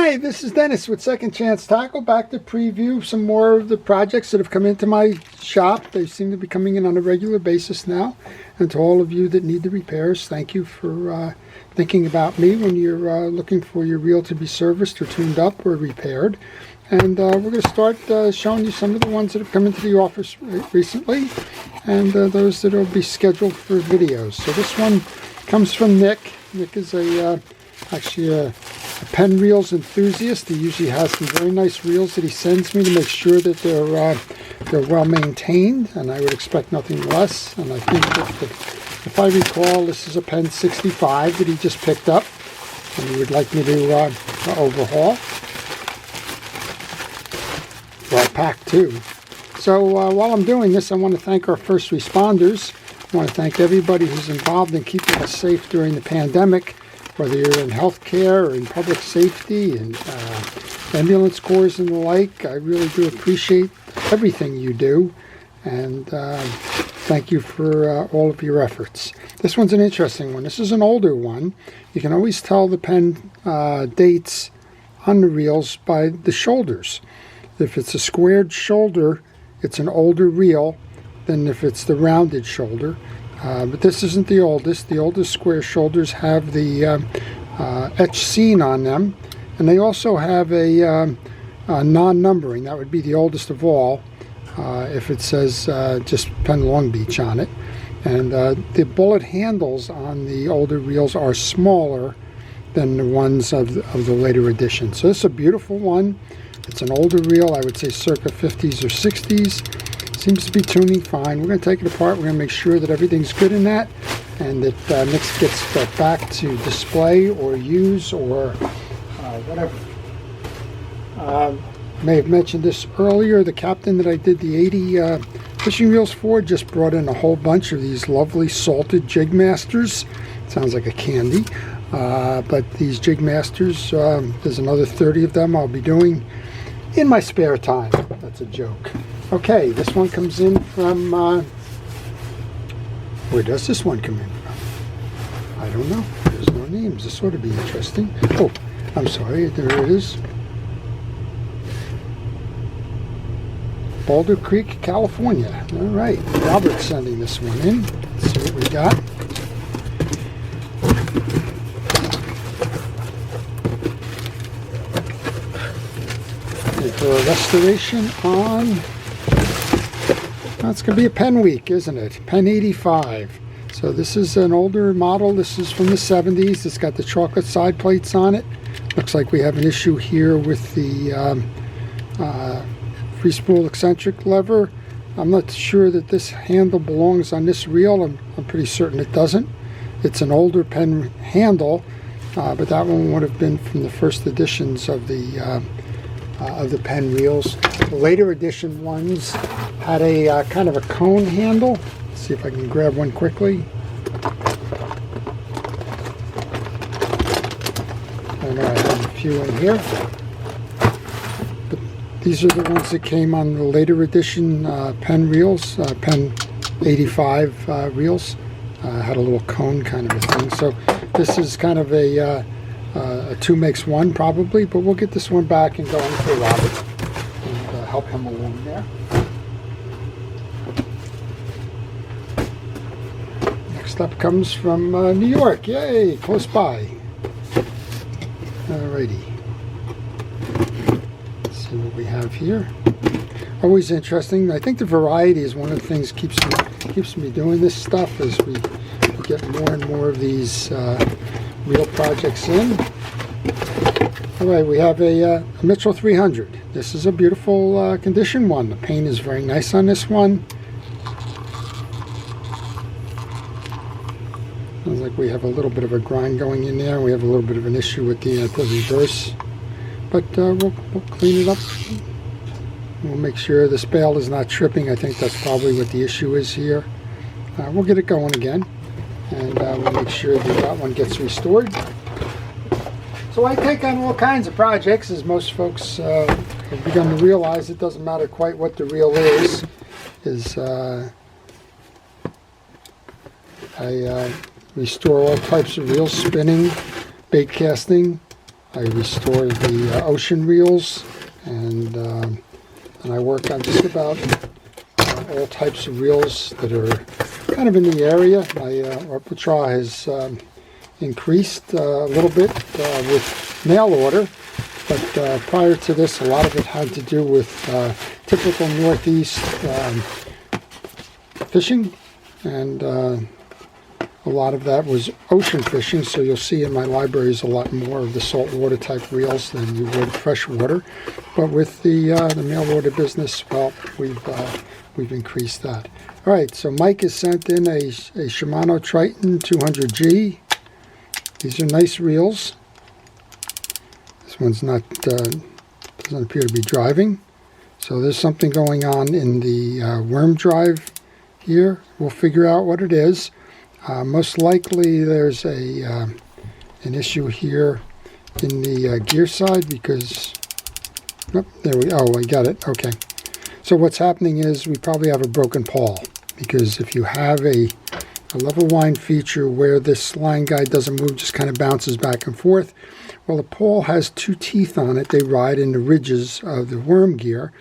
Hi, this is Dennis with Second Chance Tackle, back to preview some more of the projects that have come into my shop. They seem to be coming in on a regular basis now. And to all of you that need the repairs, thank you for thinking about me when you're looking for your reel to be serviced or tuned up or repaired. And we're going to start showing you some of the ones that have come into the office recently, and those that will be scheduled for videos. So this one comes from Nick. Nick is actually a pen reels enthusiast. He usually has some very nice reels that he sends me to make sure that they're well maintained, and I would expect nothing less. And I think that if I recall, this is a pen 65 that he just picked up, and he would like me to overhaul. Well packed too. So while I'm doing this, I want to thank our first responders. I want to thank everybody who's involved in keeping us safe during the pandemic, whether you're in healthcare or in public safety and ambulance corps and the like. I really do appreciate everything you do, and thank you for all of your efforts. This one's an interesting one. This is an older one. You can always tell the pen dates on the reels by the shoulders. If it's a squared shoulder, it's an older reel than if it's the rounded shoulder. But this isn't the oldest. The oldest square shoulders have the etched scene on them, and they also have a non-numbering. That would be the oldest of all if it says just Pen Long Beach on it. And the bullet handles on the older reels are smaller than the ones of the later edition. So this is a beautiful one. It's an older reel, I would say circa 50s or 60s. Seems to be tuning fine. We're going to take it apart. We're going to make sure that everything's good in that, and that Nick gets that back to display or use or whatever. May have mentioned this earlier. The captain that I did the 80 fishing reels for just brought in a whole bunch of these lovely salted Jig Masters. Sounds like a candy. But these Jig Masters, there's another 30 of them I'll be doing in my spare time. That's a joke. Okay, this one comes in from, where does this one come in from? I don't know. There's no names. This ought to be interesting. Oh, I'm sorry. There it is. Boulder Creek, California. All right. Robert's sending this one in. Let's see what we got. For a restoration on, it's going to be a pen week, isn't it? Pen 85. So this is an older model. This is from the 70s. It's got the chocolate side plates on it. Looks like we have an issue here with the free spool eccentric lever. I'm not sure that this handle belongs on this reel. I'm pretty certain it doesn't. It's an older pen handle, but that one would have been from the first editions of the pen reels. The later edition ones had a kind of a cone handle. Let's see if I can grab one quickly. I know I have a few in here. But these are the ones that came on the later edition pen reels, pen 85 reels. Had a little cone kind of a thing. So this is kind of a 2 makes 1 probably, but we'll get this one back and going for Robert and help him along there. Next up comes from New York. Yay, close by. Alrighty. Let's see what we have here. Always interesting. I think the variety is one of the things keeps me doing this stuff as we get more and more of these reel projects in. All right, we have a Mitchell 300. This is a beautiful condition one. The paint is very nice on this one. Sounds like we have a little bit of a grind going in there. We have a little bit of an issue with the reverse, but we'll clean it up. We'll make sure the spale is not tripping. I think that's probably what the issue is here. We'll get it going again, and we'll make sure that one gets restored. So I take on all kinds of projects, as most folks have begun to realize. It doesn't matter quite what the reel is. I restore all types of reels, spinning, bait casting, I restore the ocean reels, and I work on just about all types of reels that are kind of in the area. My repertoire has increased a little bit with mail order, but prior to this, a lot of it had to do with typical Northeast fishing, and a lot of that was ocean fishing, so you'll see in my libraries a lot more of the saltwater type reels than you would freshwater. But with the mail order business, well, we've increased that. All right, so Mike has sent in a Shimano Triton 200G. These are nice reels. This one's not doesn't appear to be driving, so there's something going on in the worm drive here. We'll figure out what it is. Most likely there's an issue here in the gear side, because I got it. Okay, so what's happening is we probably have a broken pawl, because if you have a level wind feature where this line guide doesn't move, just kind of bounces back and forth, well, the pawl has two teeth on it. They ride in the ridges of the worm gear,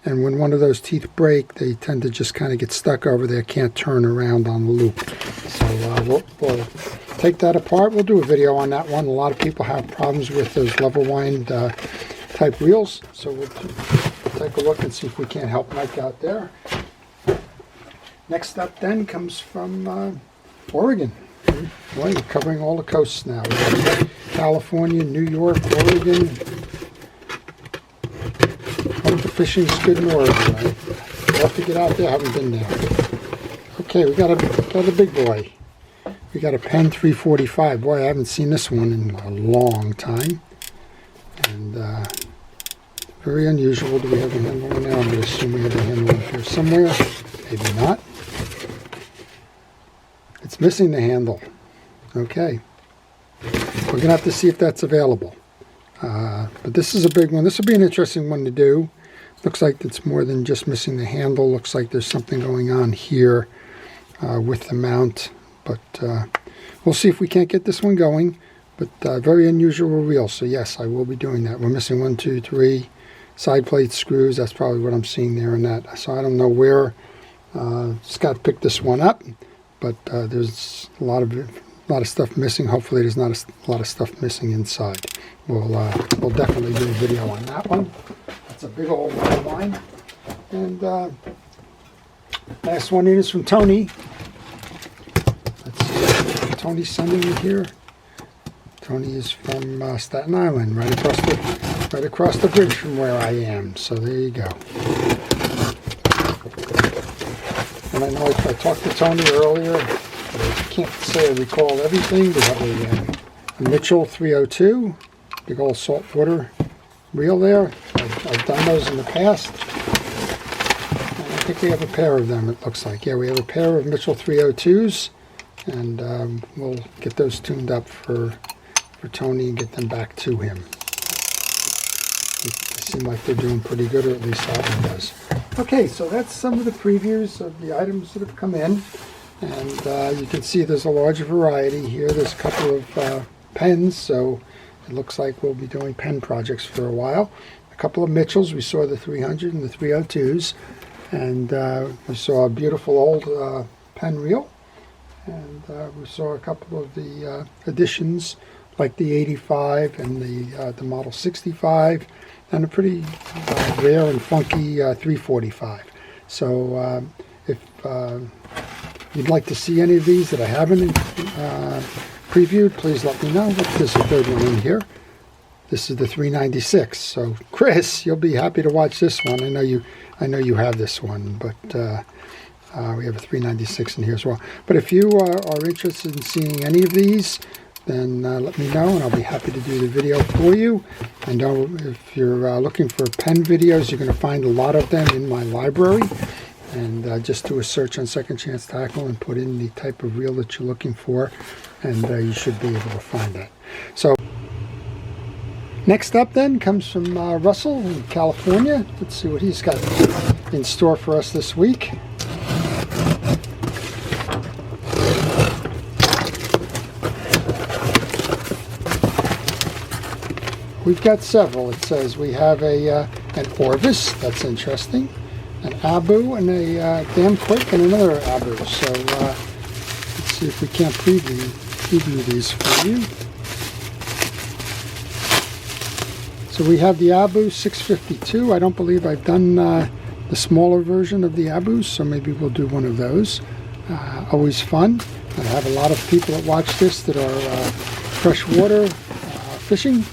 and when one of those teeth break, they tend to just kind of get stuck over there, can't turn around on the loop. So we'll take that apart. We'll do a video on that one. A lot of people have problems with those level wind type reels, so we'll take a look and see if we can't help Mike out there. Next up then comes from Oregon. Boy, we're covering all the coasts now. We have California, New York, Oregon. Hope the fishing's good in Oregon. I'd love to get out there. Haven't been there. Okay, we got a big boy. We got a Penn 345. Boy, I haven't seen this one in a long time. And very unusual. Do we have a handle now? I'm going to assume we have a handle here somewhere. Maybe not. It's missing the handle. Okay. We're going to have to see if that's available. But this is a big one. This will be an interesting one to do. Looks like it's more than just missing the handle. Looks like there's something going on here with the mount. But we'll see if we can't get this one going. But very unusual reel. So yes, I will be doing that. We're missing 1, 2, 3 side plate screws. That's probably what I'm seeing there in that. So I don't know where Scott picked this one up. But there's a lot of stuff missing. Hopefully there's not a lot of stuff missing inside. We'll definitely do a video on that one. That's a big old line. And last one in is from Tony. Let's see. Tony's sending me here. Tony is from Staten Island, right across the bridge from where I am. So there you go. And I know I talked to Tony earlier, but I can't say I recall everything. We have a Mitchell 302, big old saltwater reel there. I've done those in the past. And I think we have a pair of them, it looks like. Yeah, we have a pair of Mitchell 302s, and we'll get those tuned up for Tony and get them back to him. They seem like they're doing pretty good, or at least that one does. Okay, so that's some of the previews of the items that have come in, and you can see there's a large variety here. There's a couple of pens, so it looks like we'll be doing pen projects for a while. A couple of Mitchells. We saw the 300 and the 302s, and we saw a beautiful old pen reel, and we saw a couple of the additions like the 85 and the Model 65, and a pretty rare and funky 345. So if you'd like to see any of these that I haven't previewed, please let me know. There's a third one in here. This is the 396. So Chris, you'll be happy to watch this one. I know you have this one, but we have a 396 in here as well. But if you are interested in seeing any of these, then let me know, and I'll be happy to do the video for you. I know if you're looking for pen videos, you're going to find a lot of them in my library. And just do a search on Second Chance Tackle and put in the type of reel that you're looking for, and you should be able to find that. So next up then comes from Russell in California. Let's see what he's got in store for us this week. we've got several. It says we have an Orvis, that's interesting, an Abu, and a Damn Quick, and another Abu. So let's see if we can't preview these for you. So we have the Abu 652. I don't believe I've done the smaller version of the Abus, so maybe we'll do one of those. Always fun. I have a lot of people that watch this that are freshwater fishing,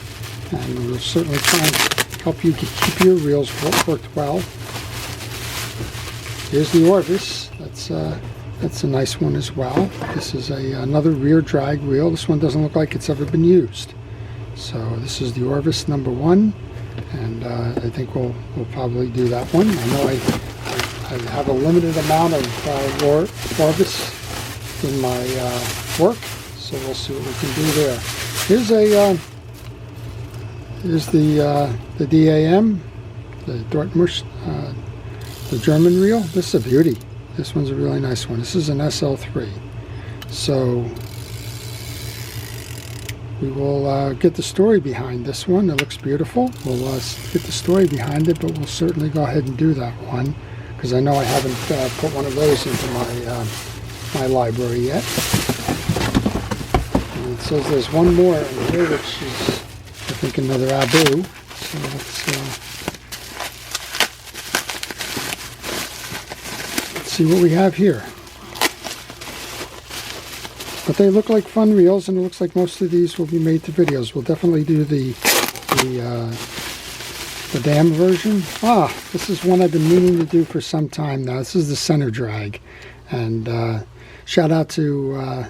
and we'll certainly try and help you keep your reels worked well. Here's the Orvis. That's a nice one as well. This is another rear drag reel. This one doesn't look like it's ever been used. So this is the Orvis number 1, and I think we'll probably do that one. I know I have a limited amount of Orvis in my work, so we'll see what we can do there. Here's the DAM, the Dortmush, the German reel. This is a beauty. This one's a really nice one. This is an SL3. So we will get the story behind this one. It looks beautiful. We'll get the story behind it, but we'll certainly go ahead and do that one, because I know I haven't put one of those into my library yet. And it says there's one more in here, which is, I think, another Abu. So let's see what we have here. But they look like fun reels, and it looks like most of these will be made to videos. We'll definitely do the dam version. This is one I've been meaning to do for some time now. This is the center drag, and shout out to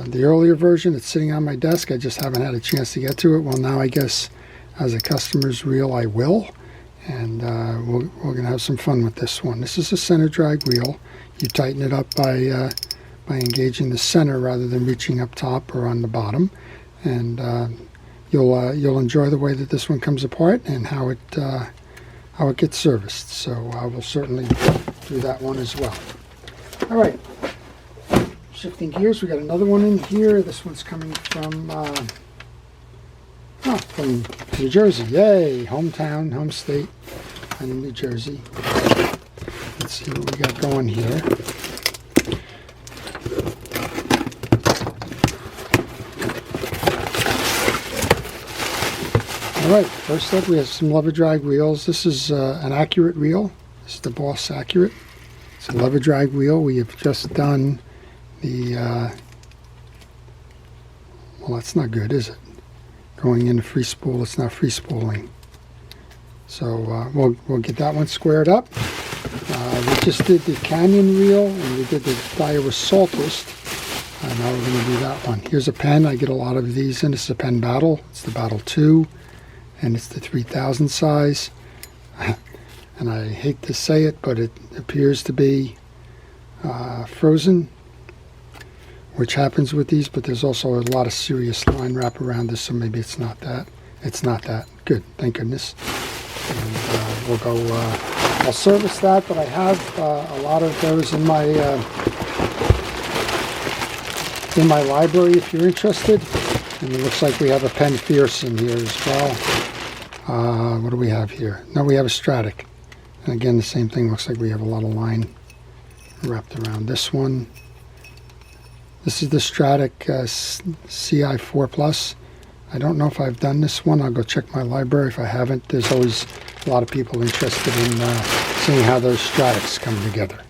the earlier version. It's sitting on my desk. I just haven't had a chance to get to it. Well, now I guess as a customer's reel I will, and we're going to have some fun with this one. This is a center drag reel. You tighten it up by engaging the center rather than reaching up top or on the bottom, and you'll enjoy the way that this one comes apart and how it gets serviced. So I will certainly do that one as well. All right, shifting gears, we got another one in here. This one's coming from New Jersey. Yay, hometown, home state, and in New Jersey. Let's see what we got going here. Alright, first up we have some lever drag reels. This is an Accurate reel. This is the Boss Accurate. It's a lever drag reel. We have just done the, well, that's not good, is it? Going into free spool, it's not free spooling. So we'll get that one squared up. We just did the Canyon reel, and we did the Daiwa Saltist. And now we're going to do that one. Here's a pen. I get a lot of these in. This is a pen Battle. It's the Battle 2. And it's the 3000 size, and I hate to say it, but it appears to be frozen, which happens with these, but there's also a lot of serious line wrap around this, so maybe it's not that. It's not that. Good, thank goodness. And we'll go, I'll service that, but I have a lot of those in my library if you're interested. And it looks like we have a Penn Fierce in here as well. What do we have here? No, we have a Stratic. And again, the same thing. Looks like we have a lot of line wrapped around this one. This is the Stratic CI4 Plus. I don't know if I've done this one. I'll go check my library. If I haven't, there's always a lot of people interested in seeing how those Stratics come together.